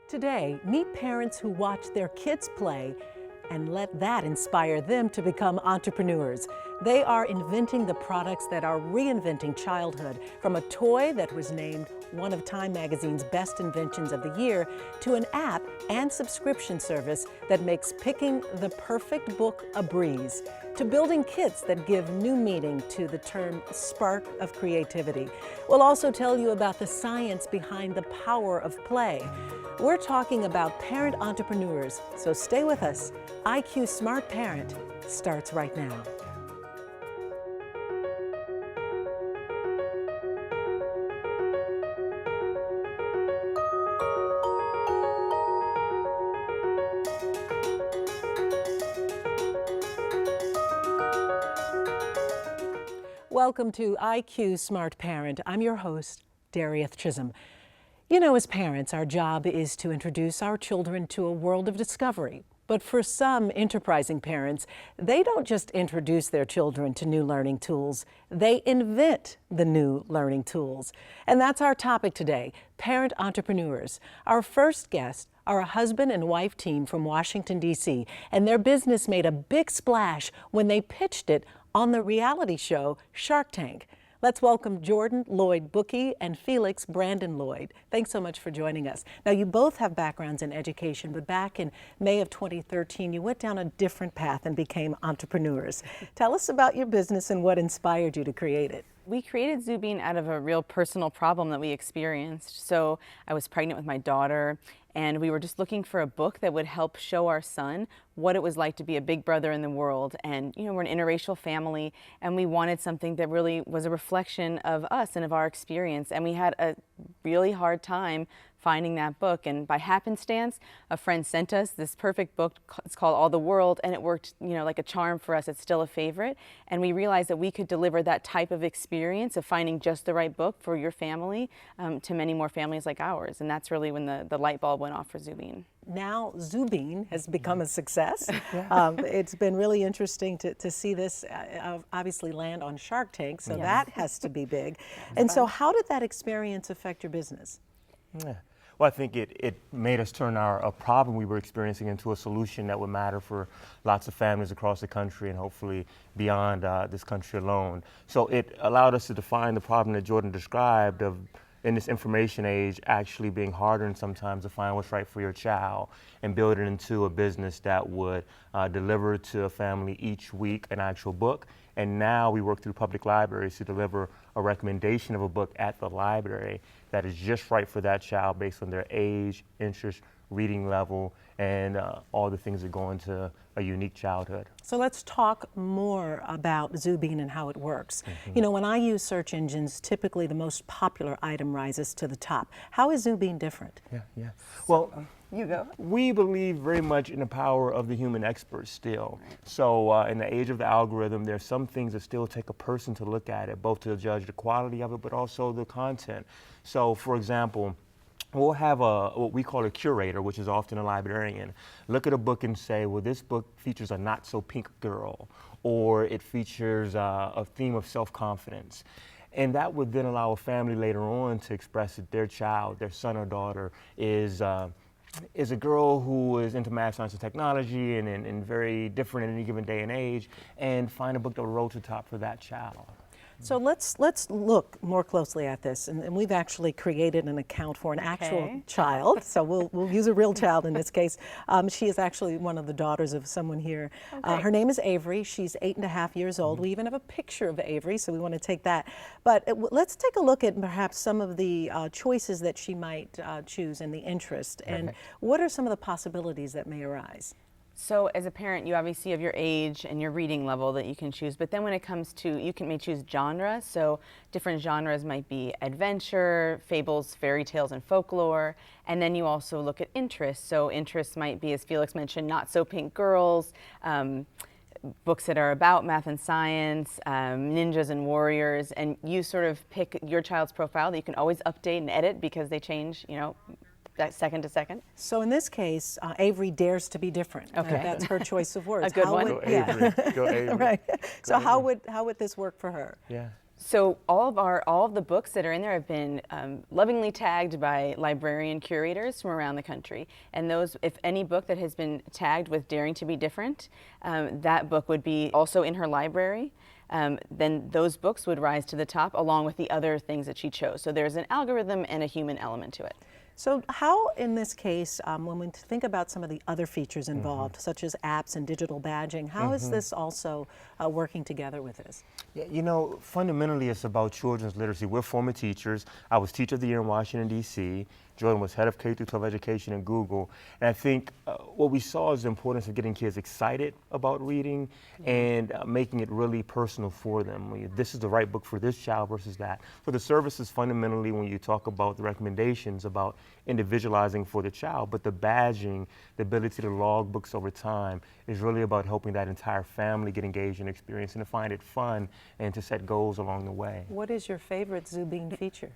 Today, meet parents who watch their kids play and let that inspire them to become entrepreneurs. They are inventing the products that are reinventing childhood, from a toy that was named one of Time Magazine's best inventions of the year to an app and subscription service that makes picking the perfect book a breeze, to building kits that give new meaning to the term spark of creativity. We'll also tell you about the science behind the power of play. We're talking about parent entrepreneurs, so stay with us. IQ Smart Parent starts right now. Welcome to IQ Smart Parent. I'm your host, Darieth Chisholm. You know, as parents, our job is to introduce our children to a world of discovery. But for some enterprising parents, they don't just introduce their children to new learning tools, they invent the new learning tools. And that's our topic today, parent entrepreneurs. Our first guests are a husband and wife team from Washington, D.C., and their business made a big splash when they pitched it on the reality show Shark Tank. Let's welcome Jordan Lloyd Bookey and Felix Brandon Lloyd. Thanks so much for joining us. Now, you both have backgrounds in education, but back in May of 2013, you went down a different path and became entrepreneurs. Tell us about your business and what inspired you to create it. We created Zubeen out of a real personal problem that we experienced. So I was pregnant with my daughter, and we were just looking for a book that would help show our son what it was like to be a big brother in the world. And, you know, we're an interracial family, and we wanted something that really was a reflection of us and of our experience. And we had a really hard time finding that book, and by happenstance, a friend sent us this perfect book. It's called All the World, and it worked, you know, like a charm for us. It's still a favorite, and we realized that we could deliver that type of experience of finding just the right book for your family to many more families like ours, and that's really when the light bulb went off for Zubeen. Now Zubeen has become a success. It's been really interesting to see this obviously land on Shark Tank, so that has to be big. And so how did that experience affect your business? Yeah. Well, I think it made us turn a problem we were experiencing into a solution that would matter for lots of families across the country and hopefully beyond this country alone. So it allowed us to define the problem that Jordan described of, in this information age, actually being harder and sometimes to find what's right for your child, and build it into a business that would deliver to a family each week an actual book. And now we work through public libraries to deliver a recommendation of a book at the library that is just right for that child based on their age, interest, reading level, and all the things that go into a unique childhood. So let's talk more about Zubeen and how it works. You know, when I use search engines, typically the most popular item rises to the top. How is Zubeen different? Yeah. Well, You go. we believe very much in the power of the human expert still. So in the age of the algorithm, there's some things that still take a person to look at it, both to judge the quality of it, but also the content. So for example, we'll have what we call a curator, which is often a librarian, look at a book and say, well, this book features a not so pink girl, or it features a theme of self-confidence. And that would then allow a family later on to express that their child, their son or daughter, is a girl who is into math, science, and technology and very different in any given day and age, and find a book that will roll to the top for that child. So let's look more closely at this, and we've actually created an account for an actual child. So we'll use a real child in this case. She is actually one of the daughters of someone here. Her name is Avery. She's 8.5 years old. We even have a picture of Avery, so we want to take that. But let's take a look at perhaps some of the choices that she might choose and the interest, and what are some of the possibilities that may arise? So as a parent, you obviously have your age and your reading level that you can choose, but then when it comes to, may choose genre. So different genres might be adventure, fables, fairy tales, and folklore. And then you also look at interests. So interests might be, as Felix mentioned, not so pink girls, books that are about math and science, ninjas and warriors, and you sort of pick your child's profile that you can always update and edit because they change, you know, that second to second. So in this case, Avery dares to be different. Okay. That's her choice of words. A good one. Go Avery. Go Avery. Right. Go So Avery. how would this work for her? Yeah. So all of the books that are in there have been lovingly tagged by librarian curators from around the country. And those, if any book that has been tagged with Daring to be Different, that book would be also in her library. Then those books would rise to the top along with the other things that she chose. So there's an algorithm and a human element to it. So how, in this case, when we think about some of the other features involved, such as apps and digital badging, how is this also working together with this? Yeah, you know, fundamentally it's about children's literacy. We're former teachers. I was Teacher of the Year in Washington, D.C. Jordan was head of K-12 education at Google. And I think what we saw is the importance of getting kids excited about reading and making it really personal for them. This is the right book for this child versus that. So the service is fundamentally, when you talk about the recommendations, about individualizing for the child, but the badging, the ability to log books over time is really about helping that entire family get engaged in the experience and to find it fun and to set goals along the way. What is your favorite Zubeen feature?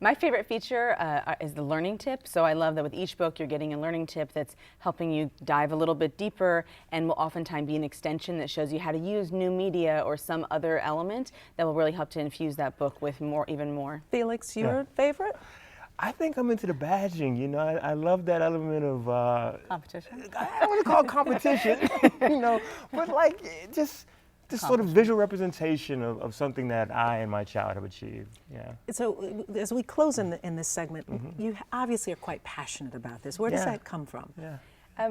My favorite feature is the learning tip. So I love that with each book you're getting a learning tip that's helping you dive a little bit deeper and will oftentimes be an extension that shows you how to use new media or some other element that will really help to infuse that book with more, even more. Felix, your favorite? I think I'm into the badging. You know, I love that element of Competition? I don't want to call it competition, you know, but like just this sort of visual representation of something that I and my child have achieved. Yeah. So as we close in this segment, you obviously are quite passionate about this. Where does that come from? Yeah.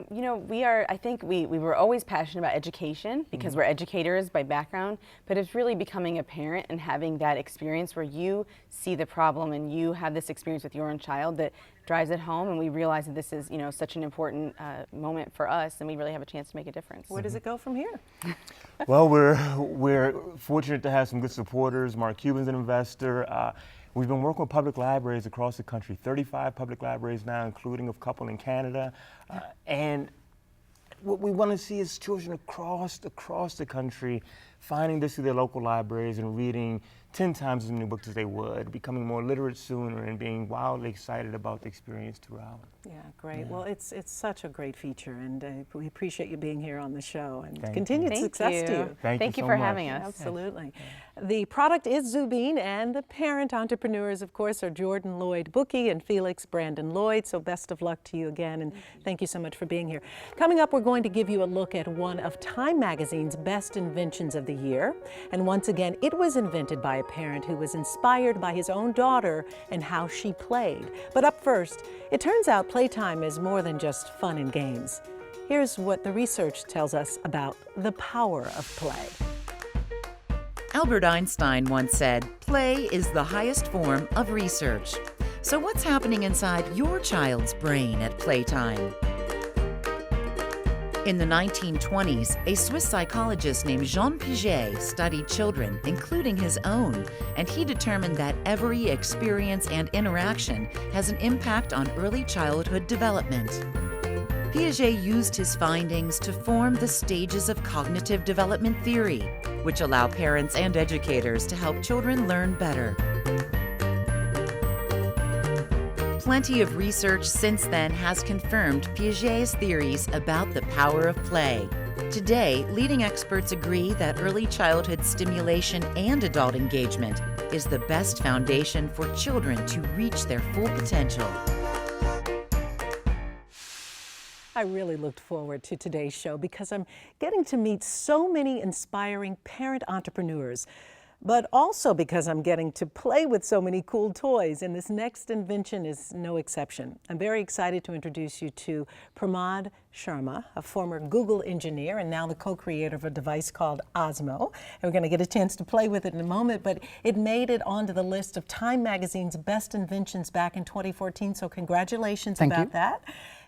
You know, I think we were always passionate about education because we're educators by background, but it's really becoming a parent and having that experience where you see the problem and you have this experience with your own child that drives it home, and we realize that this is, you know, such an important moment for us, and we really have a chance to make a difference. Where does it go from here? Well, we're fortunate to have some good supporters. Mark Cuban's an investor. We've been working with public libraries across the country, 35 public libraries now, including a couple in Canada. And what we want to see is children across the country finding this through their local libraries and reading 10 times as many books as they would, becoming more literate sooner and being wildly excited about the experience throughout. Yeah, great. Yeah. Well, it's such a great feature, and we appreciate you being here on the show, and Thank continued you. success to you. Thank you so for much. having us. Absolutely. The product is Zubeen, and the parent entrepreneurs, of course, are Jordan Lloyd Bookey and Felix Brandon Lloyd. So best of luck to you again, and thank you so much for being here. Coming up, we're going to give you a look at one of Time Magazine's best inventions of the year. And once again, it was invented by a parent who was inspired by his own daughter and how she played. But up first, it turns out playtime is more than just fun and games. Here's what the research tells us about the power of play. Albert Einstein once said, "Play is the highest form of research." So what's happening inside your child's brain at playtime? In the 1920s, a Swiss psychologist named Jean Piaget studied children, including his own, and he determined that every experience and interaction has an impact on early childhood development. Piaget used his findings to form the stages of cognitive development theory, which allow parents and educators to help children learn better. Plenty of research since then has confirmed Piaget's theories about the power of play. Today, leading experts agree that early childhood stimulation and adult engagement is the best foundation for children to reach their full potential. I really looked forward to today's show because I'm getting to meet so many inspiring parent entrepreneurs, but also because I'm getting to play with so many cool toys, and this next invention is no exception. I'm very excited to introduce you to Pramod Sharma, a former Google engineer and now the co-creator of a device called Osmo. And we're going to get a chance to play with it in a moment, but it made it onto the list of Time Magazine's best inventions back in 2014, so congratulations about that.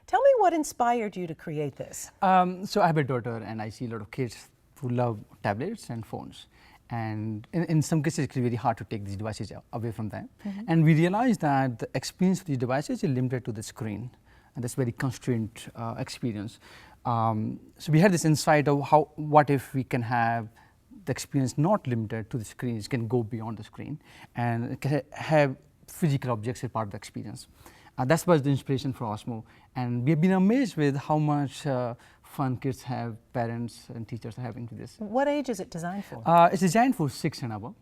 Tell me what inspired you to create this. So I have a daughter, and I see a lot of kids who love tablets and phones. And in some cases, it's very hard to take these devices away from them. And we realized that the experience of these devices is limited to the screen, and that's very constrained experience. So we had this insight of what if we can have the experience not limited to the screen, it can go beyond the screen, and it can have physical objects as part of the experience. That was the inspiration for Osmo, and we've been amazed with how much fun kids have, parents and teachers are having with this. What age is it designed for? It's designed for 6 and above,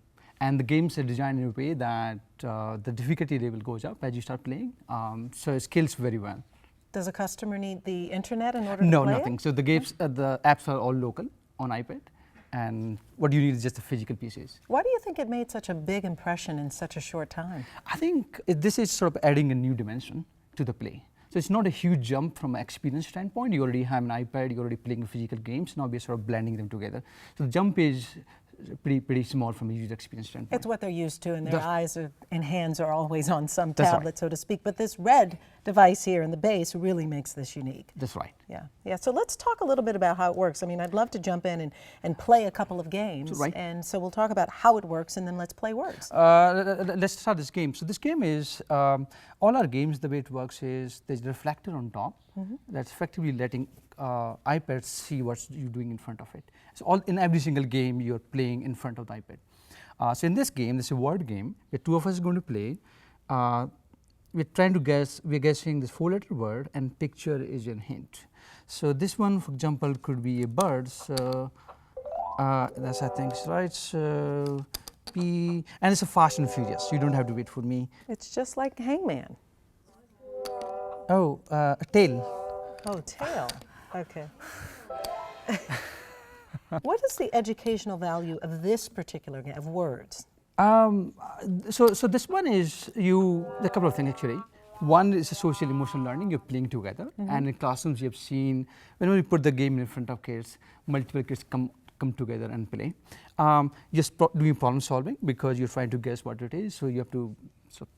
And the games are designed in a way that the difficulty level goes up as you start playing, so it scales very well. Does a customer need the internet in order to No, play nothing. So the games, the apps are all local on iPad, and what you need is just the physical pieces. Why do you think it made such a big impression in such a short time? I think this is sort of adding a new dimension to the play. So it's not a huge jump from an experience standpoint. You already have an iPad, you're already playing physical games. Now we're sort of blending them together. So the jump is pretty small from a user experience standpoint. It's what they're used to, and their eyes and hands are always on some That's tablet, right. so to speak. But this red device here in the base really makes this unique. That's right. Yeah. So let's talk a little bit about how it works. I mean, I'd love to jump in and play a couple of games. Right. And so we'll talk about how it works, and then let's play words. Let's start this game. So this game is, all our games, the way it works is there's a reflector on top that's effectively letting iPad see what you're doing in front of it. So in every single game you're playing in front of the iPad. So in this game, this is a word game where two of us are going to play. We're trying to guess, we're guessing this 4-letter word, and picture is a hint. So this one, for example, could be a bird. So that's, I think, right. So P, and it's a Fast and Furious. You don't have to wait for me. It's just like Hangman. Oh, a tail. Oh, tail. Okay. What is the educational value of this particular game, of words? So this one is a couple of things actually. One is a social emotional learning, you're playing together, and in classrooms you have seen, whenever you put the game in front of kids, multiple kids come together and play. Just doing problem solving because you're trying to guess what it is, so you have to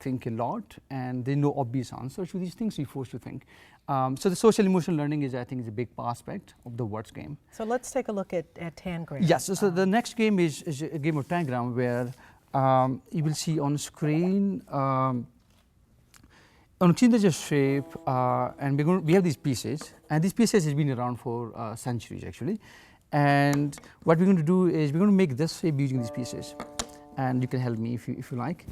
think a lot, and there's no obvious answer to these things, you're forced to think. So the social emotional learning is, I think, is a big aspect of the words game. So let's take a look at Tangram. Yes, so the next game is a game of Tangram where you will see on screen, on screen there's a shape, and we have these pieces, and these pieces has been around for centuries actually. And what we're going to do is we're going to make this shape using these pieces, and you can help me if you like.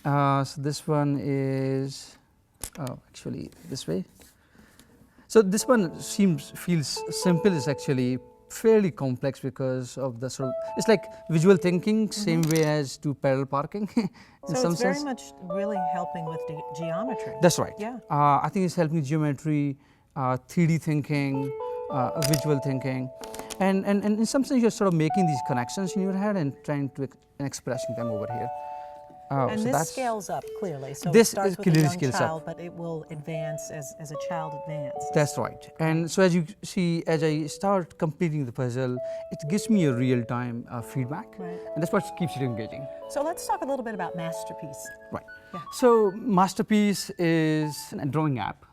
So this one is actually this way. So this one feels simple. It's actually fairly complex because of the sort of, it's like visual thinking, same way as to parallel parking. In so some it's sense. very much really helping with the geometry. That's right. Yeah. I think it's helping geometry, 3D thinking, visual thinking, and in some sense you're sort of making these connections in your head and trying to and expressing them over here. And so this scales up clearly. So this it starts is with a clearly young scales up. child, but it will advance as a child advances. That's right. And so as you see, as I start completing the puzzle, it gives me a real-time feedback, Right. and that's what keeps it engaging. So let's talk a little bit about Masterpiece. Right. Yeah. So Masterpiece is a drawing app.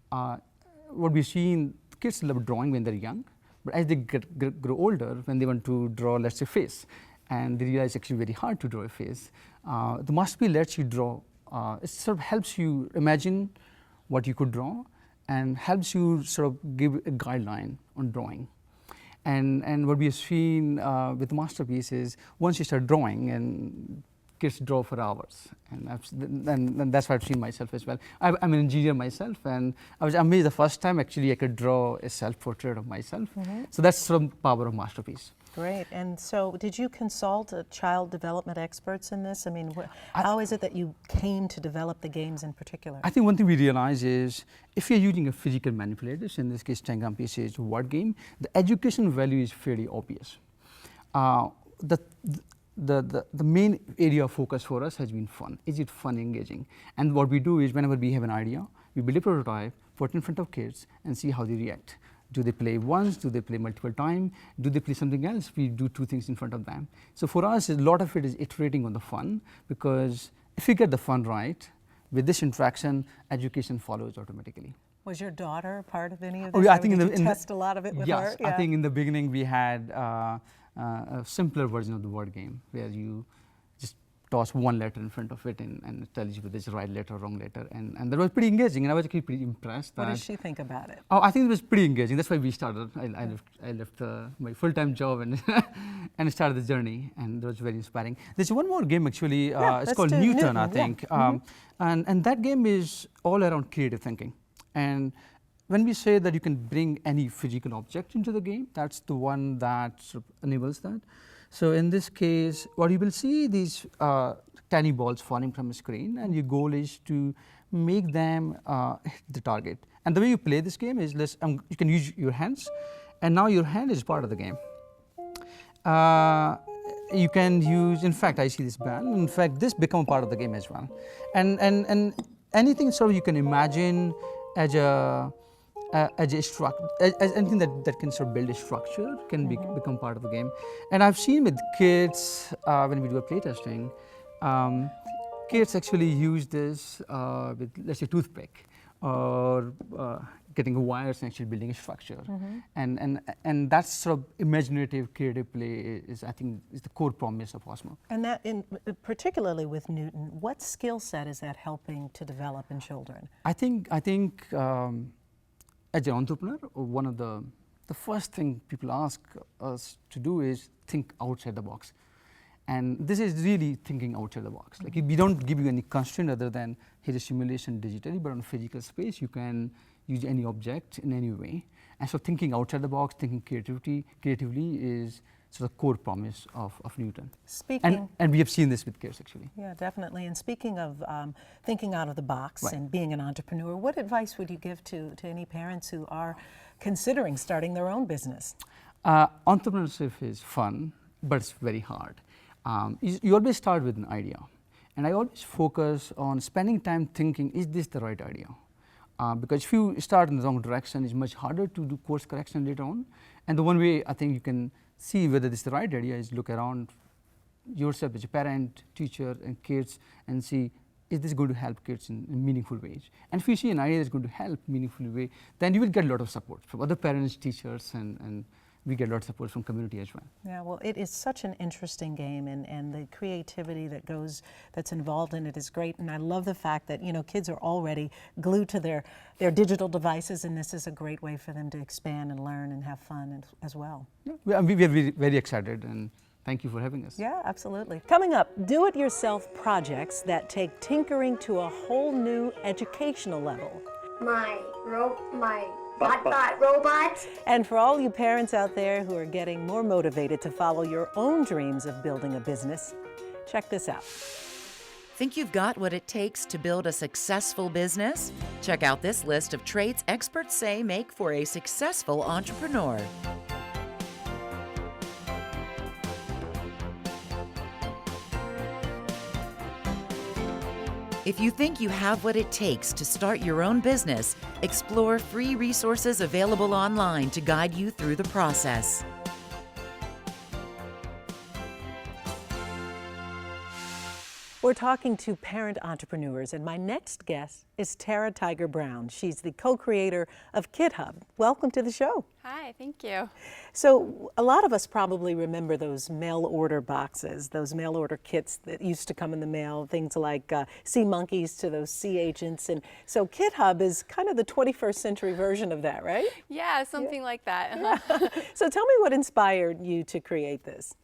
What we've seen, kids love drawing when they're young, but as they grow older, when they want to draw, let's say, face, and they realize it's actually very hard to draw a face, the Masterpiece lets you draw. It sort of helps you imagine what you could draw and helps you sort of give a guideline on drawing. And what we have seen with Masterpiece is once you start drawing, and kids draw for hours, and that's what I've seen myself as well. I'm an engineer myself, and I was amazed the first time actually I could draw a self-portrait of myself. So that's sort of the power of Masterpiece. Great. And so did you consult child development experts in this? I mean, how is it that you came to develop the games in particular? I think one thing we realize is if you're using a physical manipulator, in this case Tangram piece is a word game, the education value is fairly obvious. The main area of focus for us has been fun. Is it fun, engaging? And what we do is whenever we have an idea, we build a prototype, put it in front of kids, and see how they react. Do they play once? Do they play multiple times? Do they play something else? We do two things in front of them. So for us, a lot of it is iterating on the fun, because if you get the fun right, with this interaction, education follows automatically. Was your daughter part of any of this? Oh, yeah, I Or think did in you the test a lot of it with yes, her? I think in the beginning we had a simpler version of the word game where you just toss one letter in front of it and it tells you whether it's the right letter or wrong letter, and that was pretty engaging, and I was actually pretty impressed. What did she think about it? Oh, I think it was pretty engaging. That's why we started. I left my full-time job and and started the journey, and it was very inspiring. There's one more game actually. It's called Newton, I think, and that game is all around creative thinking. And when we say that you can bring any physical object into the game, that's the one that sort of enables that. So in this case, what you will see these tiny balls falling from a screen, and your goal is to make them hit the target. And the way you play this game is you can use your hands, and now your hand is part of the game. You can use, in fact, I see this band. In fact, this become part of the game as well. And anything sort of you can imagine as anything that can sort of build a structure can become part of the game. And I've seen with kids when we do a playtesting, kids actually use this with, let's say, toothpick, or getting wires and actually building a structure. And that sort of imaginative, creative play is, I think, is the core promise of Osmo. And that, particularly with Newton, what skill set is that helping to develop in children? I think as an entrepreneur, one of the first thing people ask us to do is think outside the box. And this is really thinking outside the box. Like, we don't give you any constraint other than here's a simulation digitally, but on physical space, you can use any object in any way. And so thinking outside the box, thinking creatively is sort of core promise of Newton. And we have seen this with kids, actually. Yeah, definitely. And speaking of thinking out of the box Right. and being an entrepreneur, what advice would you give to any parents who are considering starting their own business? Entrepreneurship is fun, but it's very hard. You always start with an idea. And I always focus on spending time thinking, is this the right idea? Because if you start in the wrong direction, it's much harder to do course correction later on. And the one way I think you can see whether this is the right idea is look around yourself as a parent, teacher, and kids, and see, is this going to help kids in meaningful ways? And if you see an idea that's going to help meaningful way, then you will get a lot of support from other parents, teachers, and we get a lot of support from community as well. Yeah, well, it is such an interesting game, and the creativity that's involved in it is great. And I love the fact that, kids are already glued to their digital devices, and this is a great way for them to expand and learn and have fun as well. Yeah, we are very, very excited, and thank you for having us. Yeah, absolutely. Coming up, do-it-yourself projects that take tinkering to a whole new educational level. My bot robot. And for all you parents out there who are getting more motivated to follow your own dreams of building a business, check this out. Think you've got what it takes to build a successful business? Check out this list of traits experts say make for a successful entrepreneur. If you think you have what it takes to start your own business, explore free resources available online to guide you through the process. We're talking to parent entrepreneurs, and my next guest is Tara Tiger Brown. She's the co-creator of KidHub. Welcome to the show. Hi, thank you. So a lot of us probably remember those mail order boxes, those mail order kits that used to come in the mail, things like sea monkeys to those sea agents. And so KidHub is kind of the 21st century version of that, right? Yeah, something like that. Yeah. So tell me what inspired you to create this.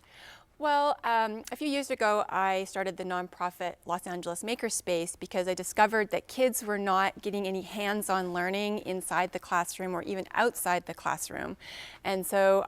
Well, a few years ago, I started the nonprofit Los Angeles Makerspace because I discovered that kids were not getting any hands-on learning inside the classroom or even outside the classroom. And so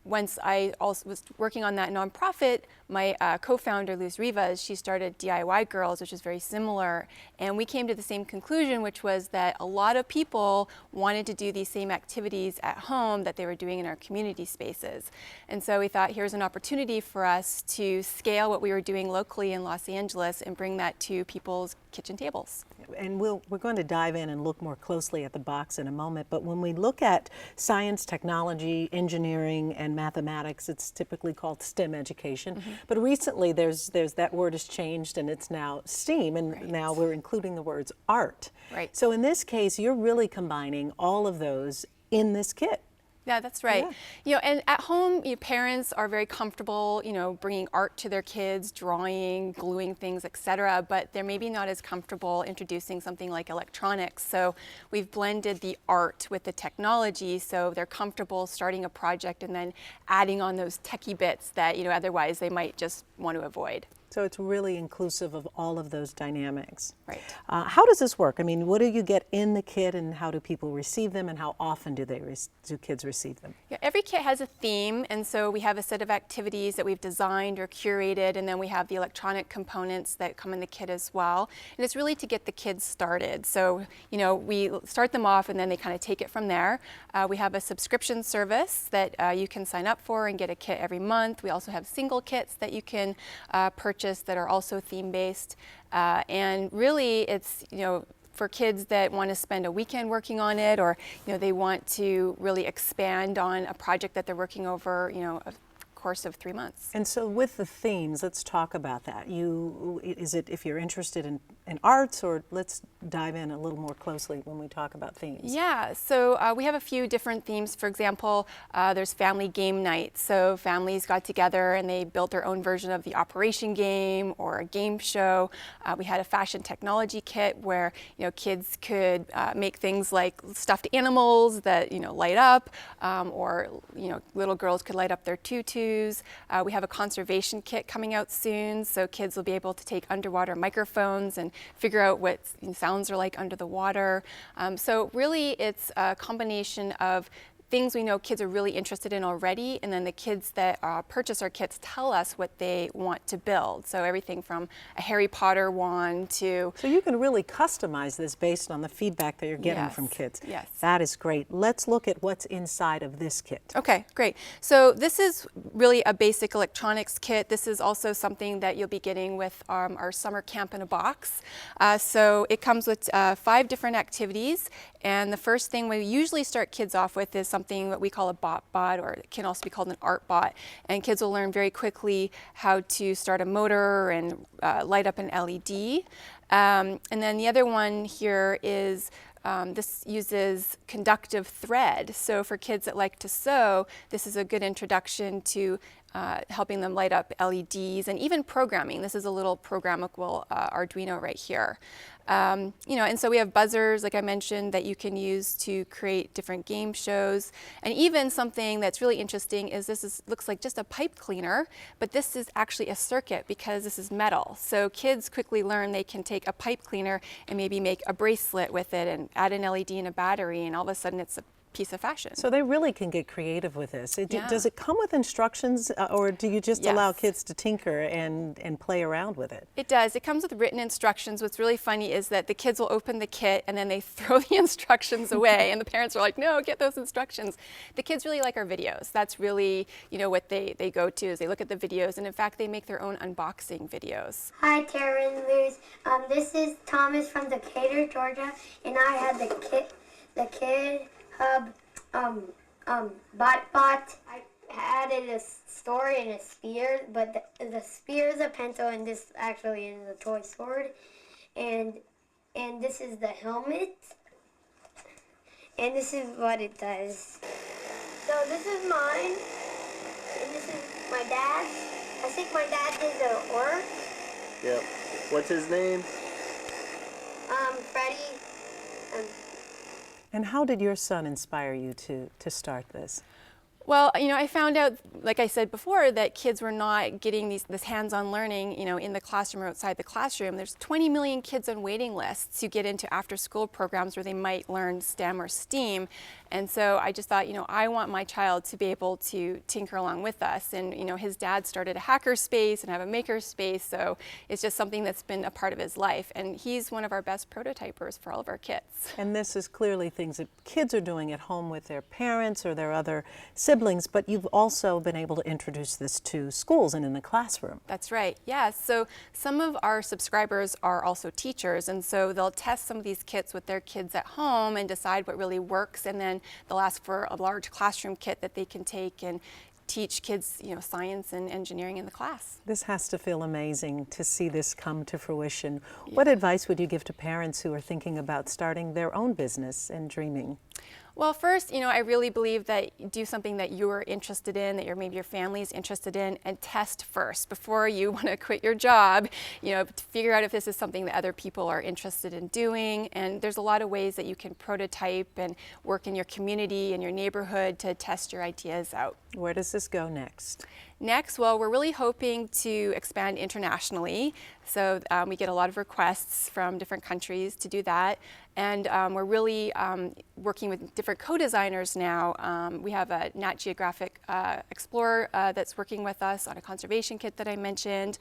once I also was working on that nonprofit, my co-founder, Luz Rivas, she started DIY Girls, which is very similar. And we came to the same conclusion, which was that a lot of people wanted to do these same activities at home that they were doing in our community spaces. And so we thought, here's an opportunity for us to scale what we were doing locally in Los Angeles and bring that to people's kitchen tables. And we're going to dive in and look more closely at the box in a moment, but when we look at science, technology, engineering, and mathematics, it's typically called STEM education. Mm-hmm. But recently there's that word has changed and it's now STEAM, and right. Now we're including the words art. Right. So in this case, you're really combining all of those in this kit. Yeah, that's right. Yeah. And at home, parents are very comfortable, bringing art to their kids, drawing, gluing things, etc. But they're maybe not as comfortable introducing something like electronics. So we've blended the art with the technology, so they're comfortable starting a project and then adding on those techie bits that otherwise they might just want to avoid. So it's really inclusive of all of those dynamics. Right. How does this work? I mean, what do you get in the kit, and how do people receive them, and how often do kids receive them? Yeah, every kit has a theme, and so we have a set of activities that we've designed or curated, and then we have the electronic components that come in the kit as well. And it's really to get the kids started. So, you know, we start them off and then they kind of take it from there. We have a subscription service that you can sign up for and get a kit every month. We also have single kits that you can purchase that are also theme-based. And really it's, you know, for kids that want to spend a weekend working on it, or, you know, they want to really expand on a project that they're working over, you know, a course of 3 months. And so with the themes, let's talk about that. Is it if you're interested in arts, or let's dive in a little more closely when we talk about themes? Yeah, so we have a few different themes. For example, there's family game night. So families got together and they built their own version of the operation game or a game show. We had a fashion technology kit where, you know, kids could make things like stuffed animals that, you know, light up, or, you know, little girls could light up their tutus. We have a conservation kit coming out soon, so kids will be able to take underwater microphones and figure out what sounds are like under the water. So really it's a combination of things we know kids are really interested in already, and then the kids that purchase our kits tell us what they want to build. So everything from a Harry Potter wand to... So you can really customize this based on the feedback that you're getting from kids. Yes. That is great. Let's look at what's inside of this kit. Okay, great. So this is really a basic electronics kit. This is also something that you'll be getting with our summer camp in a box. So it comes with 5 different activities, and the first thing we usually start kids off with is something that we call a bot, or it can also be called an art bot. And kids will learn very quickly how to start a motor and light up an LED. And then the other one here is this uses conductive thread. So for kids that like to sew, this is a good introduction to helping them light up LEDs and even programming. This is a little programmable Arduino right here. You know, and so we have buzzers, like I mentioned, that you can use to create different game shows. And even something that's really interesting is looks like just a pipe cleaner, but this is actually a circuit because this is metal. So kids quickly learn they can take a pipe cleaner and maybe make a bracelet with it and add an LED and a battery, and all of a sudden it's a piece of fashion. So they really can get creative with this. Yeah. Does it come with instructions, or do you just Yes. allow kids to tinker and play around with it? It does. It comes with written instructions. What's really funny is that the kids will open the kit and then they throw the instructions away, and the parents are like, no, get those instructions. The kids really like our videos. That's really, you know, what they go to, is they look at the videos, and in fact they make their own unboxing videos. Hi, Tara and Luz. This is Thomas from Decatur, Georgia, and I had the Kid Hub bot. I added a story and a spear, but the spear is a pencil, and this actually is a toy sword, and this is the helmet, and this is what it does. So this is mine, and this is my dad's. I think my dad did the work. Yep. What's his name? Freddie. And how did your son inspire you to start this? Well, you know, I found out, like I said before, that kids were not getting this hands-on learning, you know, in the classroom or outside the classroom. There's 20 million kids on waiting lists to get into after-school programs where they might learn STEM or STEAM. And so I just thought, you know, I want my child to be able to tinker along with us. And, you know, his dad started a hacker space and have a maker space, so it's just something that's been a part of his life. And he's one of our best prototypers for all of our kits. And this is clearly things that kids are doing at home with their parents or their other siblings, but you've also been able to introduce this to schools and in the classroom. That's right, yes. So some of our subscribers are also teachers, and so they'll test some of these kits with their kids at home and decide what really works, and then they'll ask for a large classroom kit that they can take and teach kids, you know, science and engineering in the class. This has to feel amazing to see this come to fruition. Yeah. What advice would you give to parents who are thinking about starting their own business and dreaming? Well, first, you know, I really believe that you do something that you're interested in, that maybe your family is interested in, and test first before you want to quit your job, you know, to figure out if this is something that other people are interested in doing. And there's a lot of ways that you can prototype and work in your community and your neighborhood to test your ideas out. Where does this go next? Next, well, we're really hoping to expand internationally. So we get a lot of requests from different countries to do that. And we're really working with different co-designers now. We have a Nat Geographic Explorer that's working with us on a conservation kit that I mentioned.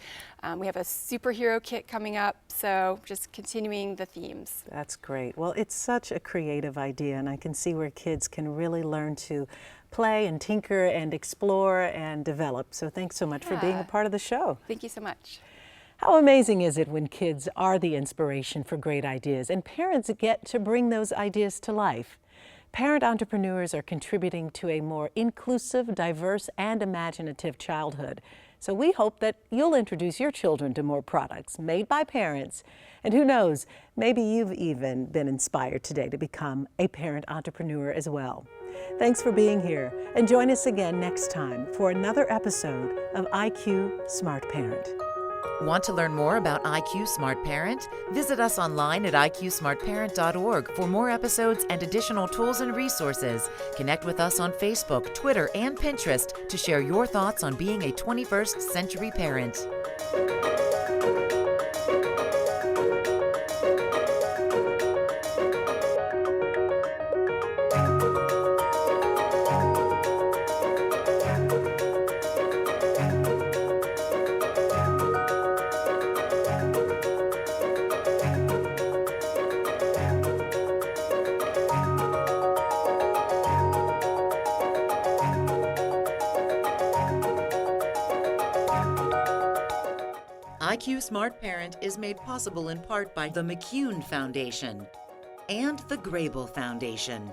We have a superhero kit coming up, so just continuing the themes. That's great. Well, it's such a creative idea, and I can see where kids can really learn to play and tinker and explore and develop. So thanks so much for being a part of the show. Thank you so much. How amazing is it when kids are the inspiration for great ideas and parents get to bring those ideas to life? Parent entrepreneurs are contributing to a more inclusive, diverse, and imaginative childhood. So we hope that you'll introduce your children to more products made by parents. And who knows, maybe you've even been inspired today to become a parent entrepreneur as well. Thanks for being here, and join us again next time for another episode of IQ Smart Parent. Want to learn more about IQ Smart Parent? Visit us online at iqsmartparent.org for more episodes and additional tools and resources. Connect with us on Facebook, Twitter, and Pinterest to share your thoughts on being a 21st century parent. IQ Smart Parent is made possible in part by the McCune Foundation and the Grable Foundation.